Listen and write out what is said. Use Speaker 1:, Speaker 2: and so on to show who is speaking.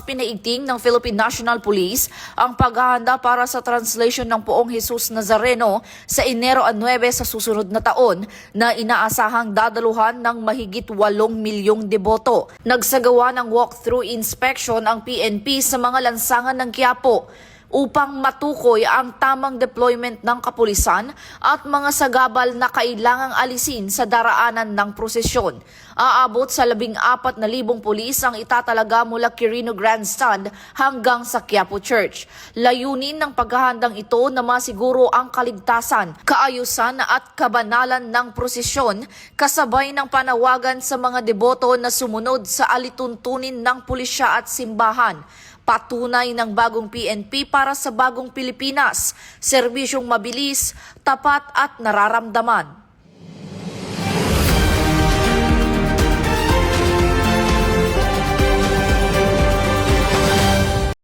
Speaker 1: pinaigting ng Philippine National Police ang paghahanda para sa translation ng Poong Jesus Nazareno sa Enero 9 sa susunod na taon na inaasahang dadaluhan ng mahigit 8 milyong deboto. Nagsagawa ng walkthrough inspection ang PNP sa mga lansangan ng Quiapo upang matukoy ang tamang deployment ng kapulisan at mga sagabal na kailangang alisin sa daraanan ng prosesyon. Aabot sa 14,000 pulis ang itatalaga mula Quirino Grandstand hanggang sa Quiapo Church. Layunin ng paghahandang ito na masiguro ang kaligtasan, kaayusan at kabanalan ng prosesyon kasabay ng panawagan sa mga deboto na sumunod sa alituntunin ng pulisya at simbahan. Patunay ng bagong PNP para sa bagong Pilipinas, serbisyong mabilis, tapat at nararamdaman.